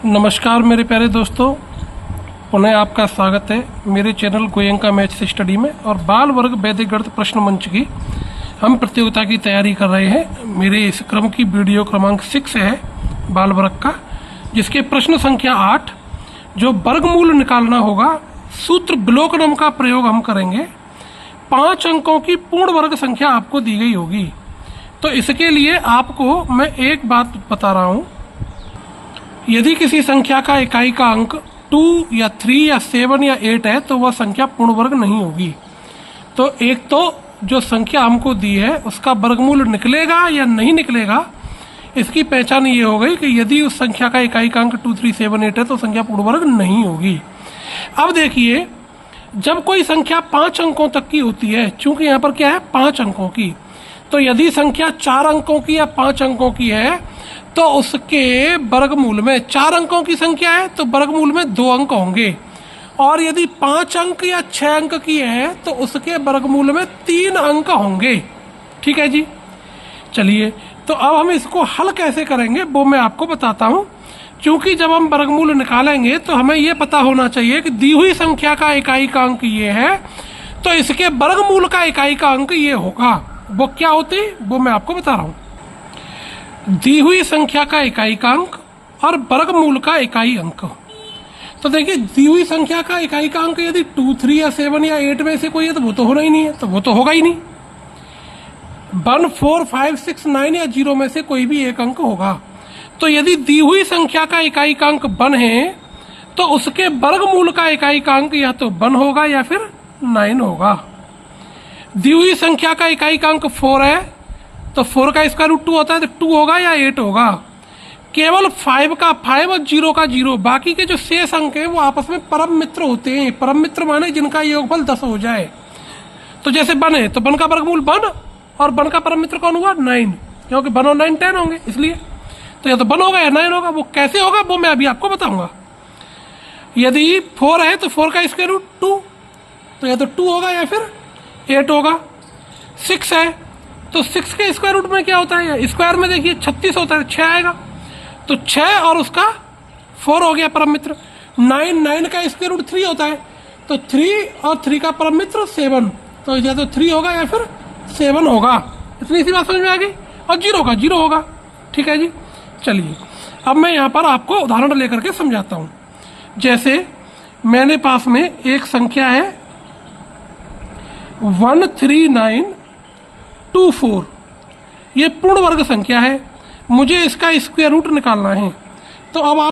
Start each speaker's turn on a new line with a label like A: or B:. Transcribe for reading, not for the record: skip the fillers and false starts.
A: नमस्कार मेरे प्यारे दोस्तों, पुनः आपका स्वागत है मेरे चैनल गोयंका मैथ्स स्टडी में। और बाल वर्ग वैदिक गणित प्रश्न मंच की हम प्रतियोगिता की तैयारी कर रहे हैं। मेरे इस क्रम की वीडियो क्रमांक 6 है बाल वर्ग का, जिसके प्रश्न संख्या 8 जो वर्गमूल निकालना होगा, सूत्र विलोकनम का प्रयोग हम करेंगे। 5 अंकों की पूर्ण वर्ग संख्या आपको दी गई होगी। तो इसके लिए आपको मैं एक बात बता रहा हूँ, यदि किसी संख्या का इकाई का अंक 2 या 3 या 7 या 8 है तो वह संख्या पूर्ण वर्ग नहीं होगी। तो एक तो जो संख्या हमको दी है उसका वर्गमूल निकलेगा या नहीं निकलेगा, इसकी पहचान ये हो गई कि यदि उस संख्या का इकाई का अंक 2, 3, 7, 8 है तो संख्या पूर्ण वर्ग नहीं होगी। अब देखिए, जब कोई संख्या 5 अंकों तक की होती है, चूंकि यहाँ पर क्या है 5 अंकों की, तो यदि संख्या 4 अंकों की या 5 अंकों की है तो उसके वर्गमूल में 4 अंकों की संख्या है तो वर्गमूल में 2 अंक होंगे, और यदि 5 अंक या 6 अंक की है तो उसके वर्गमूल में 3 अंक होंगे। ठीक है जी। चलिए, तो अब हम इसको हल कैसे करेंगे वो मैं आपको बताता हूँ। क्योंकि जब हम वर्गमूल निकालेंगे तो हमें ये पता होना चाहिए कि दी हुई संख्या का इकाई का अंक ये है तो इसके वर्गमूल का इकाई का अंक ये होगा। वो क्या होती वो मैं आपको बता रहा हूँ। दी हुई संख्या का इकाई का अंक और वर्गमूल का इकाई अंक। तो देखिए, दी हुई संख्या का इकाई का अंक यदि 2, 3 या 7 या 8 में से कोई है तो वो तो होना ही नहीं है, तो वो तो होगा ही नहीं। 1, 4, 5, 6, 9 या 0 में से कोई भी एक अंक होगा। तो यदि दी हुई संख्या का इकाई का अंक 1 है तो उसके वर्गमूल का इकाई का अंक या तो 1 होगा या फिर 9 होगा। दी हुई संख्या का इकाई का अंक 4 है तो 4 का स्क्वायर रूट 2 होता है तो 2 होगा या 8 होगा। केवल 5 का 5 और 0 का 0, बाकी के जो शेष अंक हैं वो आपस में परम मित्र होते हैं। परम मित्र माने जिनका योगफल 10 हो जाए। तो जैसे 1 है तो 1 का वर्गमूल 1 और 1 का परम मित्र कौन हुआ 9, क्योंकि 1 और 9 10 होंगे, इसलिए तो या तो 1 होगा या 9 होगा। वो कैसे होगा वो मैं अभी आपको बताऊंगा। यदि 4 है तो 4 का स्क्वायर रूट 2, तो या तो 2 होगा या फिर 8 होगा। 6 है तो 6 के स्क्वायर रूट में क्या होता है, स्क्वायर में देखिए 36 होता है, 6 आएगा तो 6 और उसका 4 हो गया परम मित्र। 9 का स्क्वायर रूट 3 होता है तो 3 और 3 का परम मित्र 7, तो या तो 3 होगा या फिर 7 होगा। इतनी सी बात समझ में आ गई। और 0 का 0 होगा। ठीक है जी। चलिए, अब मैं यहाँ पर आपको उदाहरण लेकर के समझाता हूँ। जैसे मैंने पास में एक संख्या है 13924, ये पूर्ण वर्ग संख्या है। मुझे इसका स्क्वायर रूट निकालना है। तो अब आप